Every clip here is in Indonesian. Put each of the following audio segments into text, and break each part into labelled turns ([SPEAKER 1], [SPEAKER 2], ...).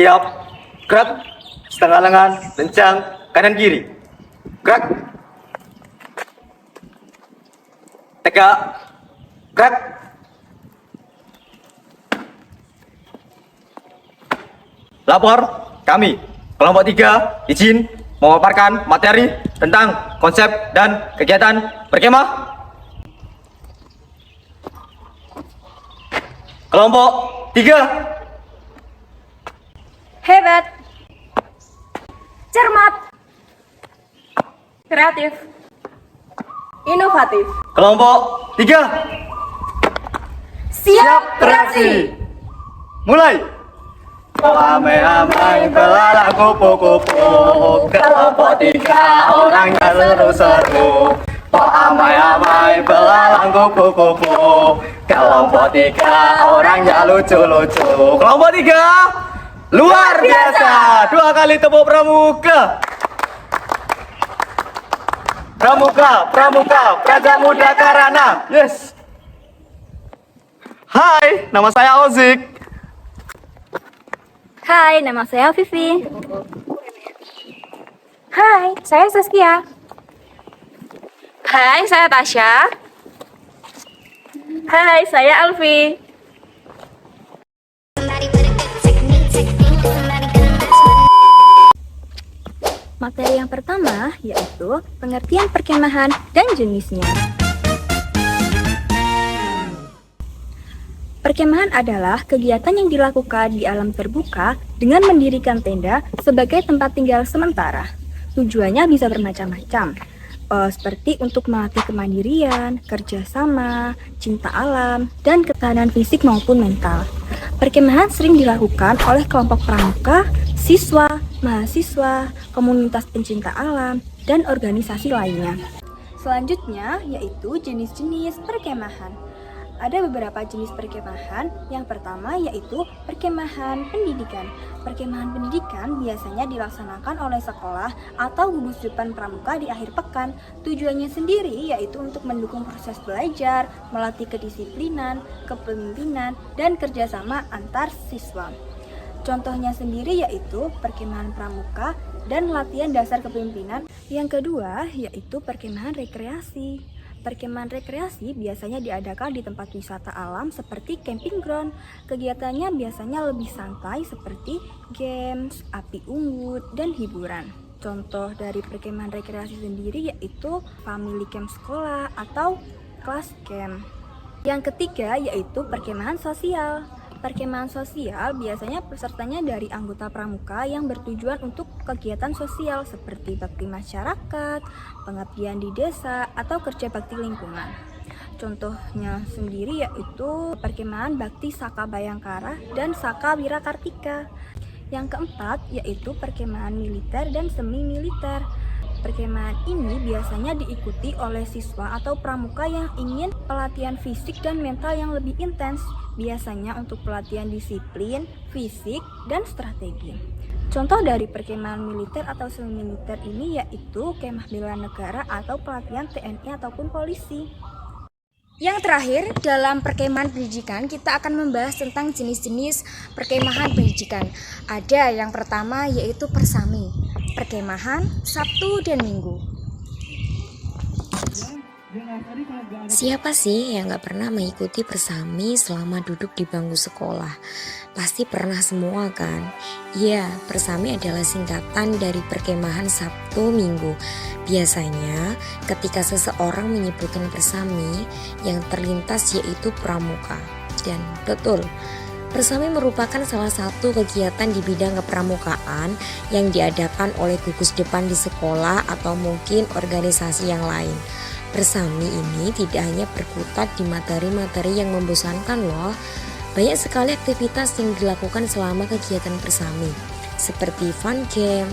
[SPEAKER 1] Siap. Gerak. Setengah lengan, lencang, kanan kiri. Gerak. Tegak. Gerak. Lapor, kami kelompok 3 izin memaparkan materi tentang konsep dan kegiatan berkemah. Kelompok 3.
[SPEAKER 2] Hebat, cermat, kreatif, inovatif.
[SPEAKER 1] Kelompok 3.
[SPEAKER 2] Siap beraksi.
[SPEAKER 1] Mulai. Amai-amai belalang kupu-kupu, kelompok 3 orangnya seru-seru. Amai-amai belalang kupu-kupu, kelompok 3 orangnya lucu-lucu. Kelompok 3 luar biasa. 2 kali tepuk pramuka. Pramuka, Praja Muda Karana. Yes. Hai, nama saya Ozik.
[SPEAKER 2] Hai, nama saya Vivi. Hai, saya Saskia. Hai, saya Tasya. Hai, saya Alfi. Materi yang pertama yaitu pengertian perkemahan dan jenisnya. Perkemahan adalah kegiatan yang dilakukan di alam terbuka dengan mendirikan tenda sebagai tempat tinggal sementara. Tujuannya bisa bermacam-macam, seperti untuk melatih kemandirian, kerjasama, cinta alam, dan ketahanan fisik maupun mental. Perkemahan sering dilakukan oleh kelompok pramuka, siswa, mahasiswa, komunitas pencinta alam, dan organisasi lainnya. Selanjutnya yaitu jenis-jenis perkemahan. Ada beberapa jenis perkemahan. Yang pertama yaitu perkemahan pendidikan. Perkemahan pendidikan biasanya dilaksanakan oleh sekolah atau gugus depan pramuka di akhir pekan. Tujuannya sendiri yaitu untuk mendukung proses belajar, melatih kedisiplinan, kepemimpinan, dan kerjasama antar siswa. Contohnya sendiri yaitu perkemahan pramuka dan latihan dasar kepemimpinan. Yang kedua yaitu perkemahan rekreasi. Perkemahan rekreasi biasanya diadakan di tempat wisata alam seperti camping ground. Kegiatannya biasanya lebih santai seperti games, api unggun, dan hiburan. Contoh dari perkemahan rekreasi sendiri yaitu family camp sekolah atau class camp. Yang ketiga yaitu perkemahan sosial. Perkemahan sosial biasanya pesertanya dari anggota pramuka yang bertujuan untuk kegiatan sosial seperti bakti masyarakat, pengabdian di desa, atau kerja bakti lingkungan. Contohnya sendiri yaitu perkemahan bakti Saka Bayangkara dan Saka Wirakartika. Yang keempat yaitu perkemahan militer dan semi militer. Perkemahan ini biasanya diikuti oleh siswa atau pramuka yang ingin pelatihan fisik dan mental yang lebih intens, biasanya untuk pelatihan disiplin, fisik, dan strategi. Contoh dari perkemahan militer atau semi militer ini yaitu kemah bela negara atau pelatihan TNI ataupun polisi. Yang terakhir, dalam perkemahan pendidikan kita akan membahas tentang jenis-jenis perkemahan pendidikan. Ada yang pertama yaitu persami, perkemahan Sabtu dan Minggu.
[SPEAKER 3] Siapa sih yang gak pernah mengikuti persami selama duduk di bangku sekolah? Pasti pernah semua kan? Ya, persami adalah singkatan dari perkemahan Sabtu Minggu. Biasanya ketika seseorang menyebutkan persami, yang terlintas yaitu pramuka. Dan betul, persami merupakan salah satu kegiatan di bidang kepramukaan yang diadakan oleh gugus depan di sekolah atau mungkin organisasi yang lain. Persami ini tidak hanya berkutat di materi-materi yang membosankan loh. Banyak sekali aktivitas yang dilakukan selama kegiatan persami, seperti fun game,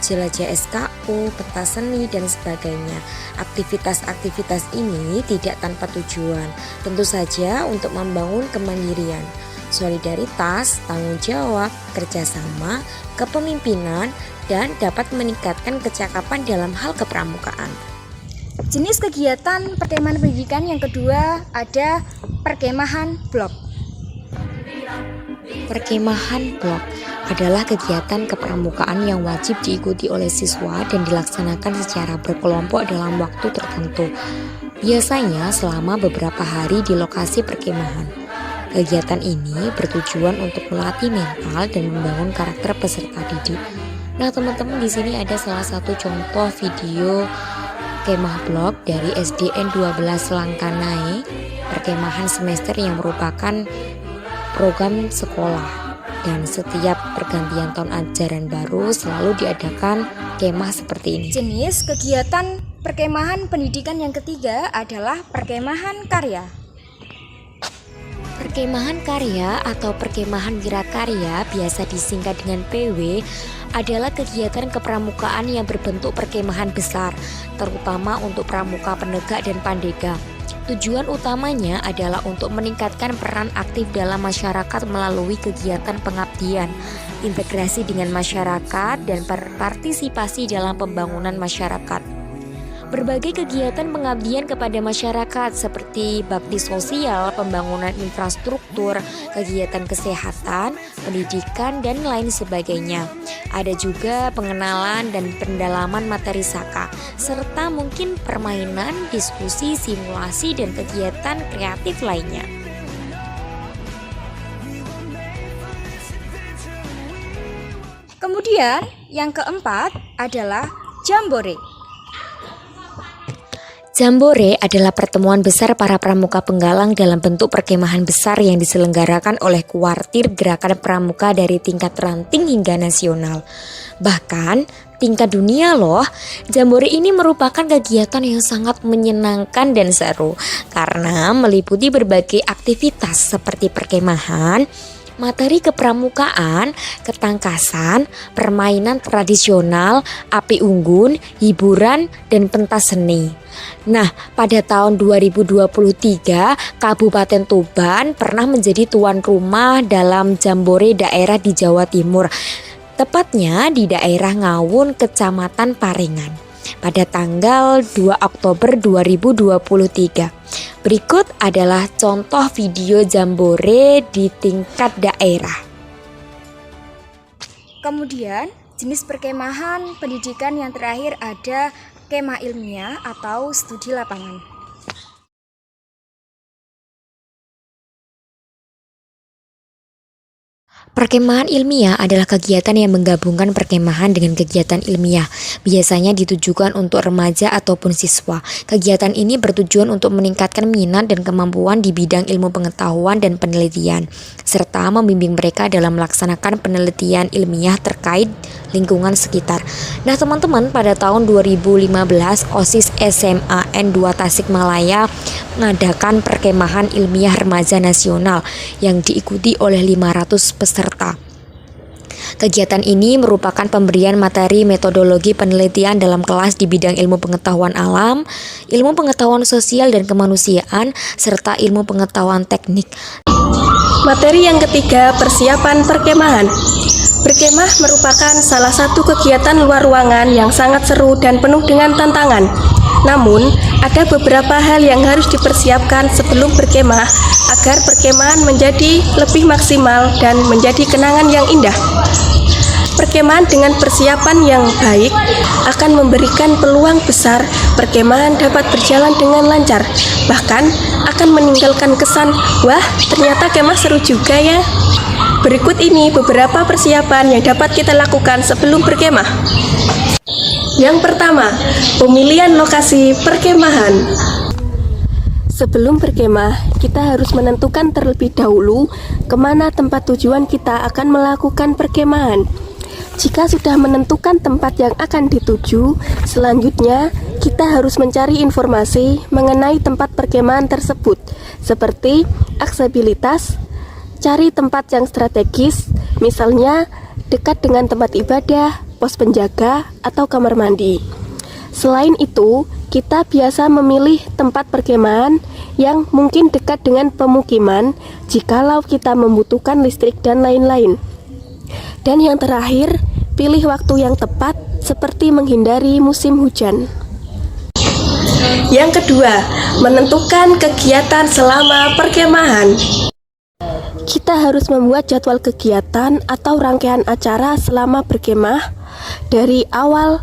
[SPEAKER 3] jelajah SKU, pentas seni, dan sebagainya. Aktivitas-aktivitas ini tidak tanpa tujuan, tentu saja untuk membangun kemandirian, solidaritas, tanggung jawab, kerjasama, kepemimpinan, dan dapat meningkatkan kecakapan dalam hal kepramukaan.
[SPEAKER 2] Jenis kegiatan perkemahan pendidikan yang kedua ada perkemahan blok.
[SPEAKER 3] Perkemahan blok adalah kegiatan kepramukaan yang wajib diikuti oleh siswa dan dilaksanakan secara berkelompok dalam waktu tertentu. Biasanya selama beberapa hari di lokasi perkemahan. Kegiatan ini bertujuan untuk melatih mental dan membangun karakter peserta didik. Nah, teman-teman, di sini ada salah satu contoh video kemah blok dari SDN 12 Langkanae, perkemahan semester yang merupakan program sekolah, dan setiap pergantian tahun ajaran baru selalu diadakan kemah seperti ini.
[SPEAKER 2] Jenis kegiatan perkemahan pendidikan yang ketiga adalah perkemahan karya.
[SPEAKER 3] Perkemahan karya atau perkemahan wirakarya, biasa disingkat dengan PW, adalah kegiatan kepramukaan yang berbentuk perkemahan besar, terutama untuk pramuka penegak dan pandega. Tujuan utamanya adalah untuk meningkatkan peran aktif dalam masyarakat melalui kegiatan pengabdian, integrasi dengan masyarakat, dan berpartisipasi dalam pembangunan masyarakat. Berbagai kegiatan pengabdian kepada masyarakat seperti bakti sosial, pembangunan infrastruktur, kegiatan kesehatan, pendidikan, dan lain sebagainya. Ada juga pengenalan dan pendalaman materi saka, serta mungkin permainan, diskusi, simulasi, dan kegiatan kreatif lainnya.
[SPEAKER 2] Kemudian yang keempat adalah jambore.
[SPEAKER 3] Jambore adalah pertemuan besar para pramuka penggalang dalam bentuk perkemahan besar yang diselenggarakan oleh kuartir gerakan pramuka dari tingkat ranting hingga nasional. Bahkan tingkat dunia loh. Jambore ini merupakan kegiatan yang sangat menyenangkan dan seru karena meliputi berbagai aktivitas seperti perkemahan, materi kepramukaan, ketangkasan, permainan tradisional, api unggun, hiburan, dan pentas seni. Nah, pada tahun 2023, Kabupaten Tuban pernah menjadi tuan rumah dalam Jambore daerah di Jawa Timur, tepatnya di daerah Ngawun, Kecamatan Parengan, pada tanggal 2 Oktober 2023. Berikut adalah contoh video jambore di tingkat daerah.
[SPEAKER 2] Kemudian jenis perkemahan pendidikan yang terakhir ada kemah ilmiah atau studi lapangan.
[SPEAKER 3] Perkemahan ilmiah adalah kegiatan yang menggabungkan perkemahan dengan kegiatan ilmiah. Biasanya ditujukan untuk remaja ataupun siswa. Kegiatan ini bertujuan untuk meningkatkan minat dan kemampuan di bidang ilmu pengetahuan dan penelitian, serta membimbing mereka dalam melaksanakan penelitian ilmiah terkait lingkungan sekitar. Nah, teman-teman, pada tahun 2015 OSIS SMA N2 Tasikmalaya mengadakan perkemahan ilmiah remaja nasional yang diikuti oleh 500 peserta. Kegiatan ini merupakan pemberian materi metodologi penelitian dalam kelas di bidang ilmu pengetahuan alam, ilmu pengetahuan sosial dan kemanusiaan, serta ilmu pengetahuan teknik.
[SPEAKER 4] Materi yang ketiga, persiapan perkemahan. Berkemah merupakan salah satu kegiatan luar ruangan yang sangat seru dan penuh dengan tantangan. Namun, ada beberapa hal yang harus dipersiapkan sebelum berkemah agar perkemahan menjadi lebih maksimal dan menjadi kenangan yang indah. Perkemahan dengan persiapan yang baik akan memberikan peluang besar perkemahan dapat berjalan dengan lancar. Bahkan akan meninggalkan kesan, wah ternyata kemah seru juga ya. Berikut ini beberapa persiapan yang dapat kita lakukan sebelum berkemah. Yang pertama, pemilihan lokasi perkemahan. Sebelum berkemah, kita harus menentukan terlebih dahulu kemana tempat tujuan kita akan melakukan perkemahan. Jika sudah menentukan tempat yang akan dituju, selanjutnya kita harus mencari informasi mengenai tempat perkemahan tersebut, seperti aksesibilitas, cari tempat yang strategis, misalnya dekat dengan tempat ibadah, pos penjaga, atau kamar mandi. Selain itu, kita biasa memilih tempat perkemahan yang mungkin dekat dengan pemukiman jikalau kita membutuhkan listrik dan lain-lain. Dan yang terakhir, pilih waktu yang tepat seperti menghindari musim hujan. Yang kedua, menentukan kegiatan selama perkemahan. Kita harus membuat jadwal kegiatan atau rangkaian acara selama berkemah dari awal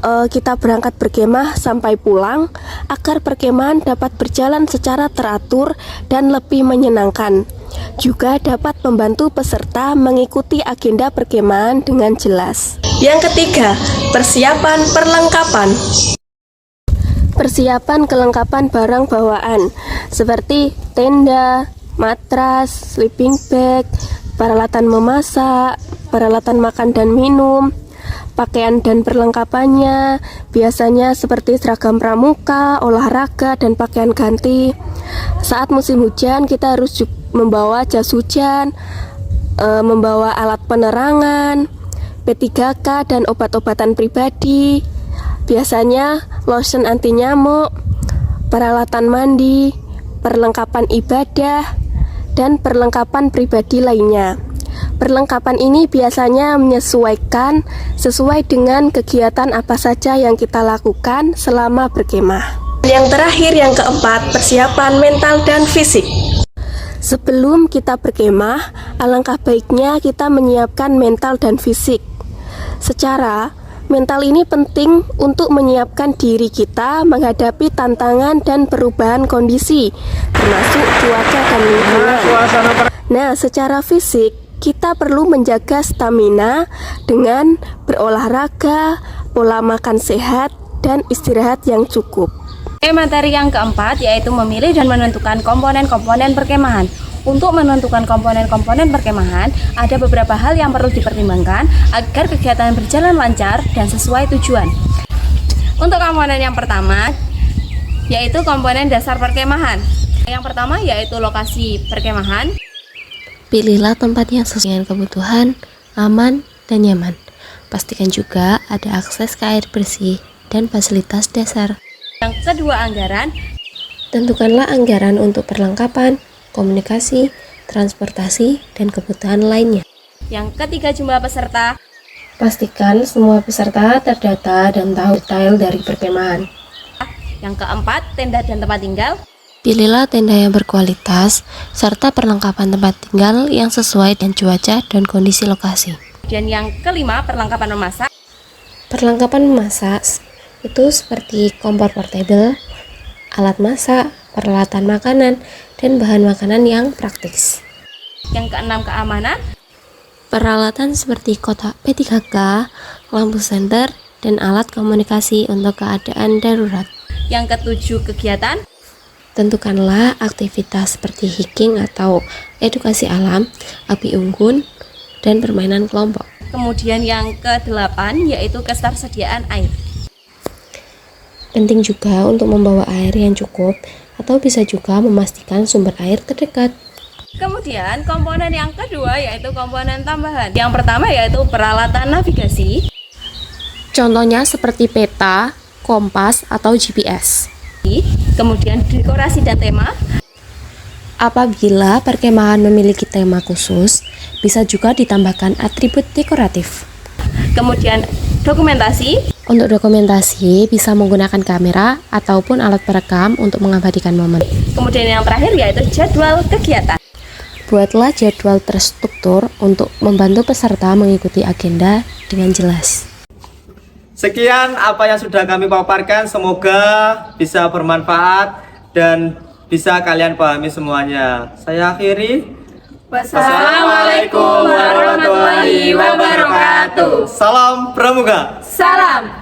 [SPEAKER 4] kita berangkat berkemah sampai pulang agar perkemahan dapat berjalan secara teratur dan lebih menyenangkan. Juga dapat membantu peserta mengikuti agenda perkemahan dengan jelas.
[SPEAKER 5] Yang ketiga, persiapan perlengkapan.
[SPEAKER 4] Persiapan kelengkapan barang bawaan seperti tenda, matras, sleeping bag, peralatan memasak, peralatan makan dan minum, pakaian dan perlengkapannya, biasanya seperti seragam pramuka, olahraga, dan pakaian ganti. Saat musim hujan, kita harus membawa jas hujan, membawa alat penerangan, P3K, dan obat-obatan pribadi. Biasanya lotion anti nyamuk, peralatan mandi, perlengkapan ibadah, dan perlengkapan pribadi lainnya. Perlengkapan ini biasanya menyesuaikan sesuai dengan kegiatan apa saja yang kita lakukan selama berkemah.
[SPEAKER 5] Yang terakhir, yang keempat, persiapan mental dan fisik.
[SPEAKER 4] Sebelum kita berkemah, alangkah baiknya kita menyiapkan mental dan fisik. Secara mental ini penting untuk menyiapkan diri kita menghadapi tantangan dan perubahan kondisi, termasuk cuaca dan lingkungan. Nah, secara fisik, kita perlu menjaga stamina dengan berolahraga, pola makan sehat, dan istirahat yang cukup.
[SPEAKER 6] Materi yang keempat yaitu memilih dan menentukan komponen-komponen perkemahan. Untuk menentukan komponen-komponen perkemahan, ada beberapa hal yang perlu dipertimbangkan agar kegiatan berjalan lancar dan sesuai tujuan. Untuk komponen yang pertama, yaitu komponen dasar perkemahan. Yang pertama yaitu lokasi perkemahan.
[SPEAKER 7] Pilihlah tempat yang sesuai dengan kebutuhan, aman, dan nyaman. Pastikan juga ada akses ke air bersih dan fasilitas dasar.
[SPEAKER 6] Yang kedua, anggaran.
[SPEAKER 7] Tentukanlah anggaran untuk perlengkapan, komunikasi, transportasi, dan kebutuhan lainnya.
[SPEAKER 6] Yang ketiga, jumlah peserta.
[SPEAKER 7] Pastikan semua peserta terdata dan tahu detail dari perkemahan.
[SPEAKER 6] Yang keempat, tenda dan tempat tinggal.
[SPEAKER 7] Pilihlah tenda yang berkualitas, serta perlengkapan tempat tinggal yang sesuai dengan cuaca dan kondisi lokasi.
[SPEAKER 6] Dan yang kelima, perlengkapan memasak.
[SPEAKER 7] Perlengkapan memasak itu seperti kompor portable, alat masak, peralatan makanan, dan bahan makanan yang praktis.
[SPEAKER 6] Yang keenam, keamanan.
[SPEAKER 7] Peralatan seperti kotak P3K, lampu senter, dan alat komunikasi untuk keadaan darurat.
[SPEAKER 6] Yang ketujuh, kegiatan.
[SPEAKER 7] Tentukanlah aktivitas seperti hiking atau edukasi alam, api unggun, dan permainan kelompok.
[SPEAKER 6] Kemudian yang kedelapan yaitu ketersediaan air.
[SPEAKER 7] Penting juga untuk membawa air yang cukup atau bisa juga memastikan sumber air terdekat.
[SPEAKER 6] Kemudian komponen yang kedua yaitu komponen tambahan. Yang pertama yaitu peralatan navigasi.
[SPEAKER 7] Contohnya seperti peta, kompas, atau GPS.
[SPEAKER 6] Kemudian dekorasi dan tema.
[SPEAKER 7] Apabila perkemahan memiliki tema khusus, bisa juga ditambahkan atribut dekoratif.
[SPEAKER 6] Kemudian dokumentasi.
[SPEAKER 7] Untuk dokumentasi bisa menggunakan kamera ataupun alat perekam untuk mengabadikan momen.
[SPEAKER 6] Kemudian yang terakhir yaitu jadwal kegiatan.
[SPEAKER 7] Buatlah jadwal terstruktur untuk membantu peserta mengikuti agenda dengan jelas.
[SPEAKER 1] Sekian apa yang sudah kami paparkan, semoga bisa bermanfaat dan bisa kalian pahami semuanya. Saya akhiri. Wassalamualaikum warahmatullahi wabarakatuh. Salam Pramuka.
[SPEAKER 6] Salam.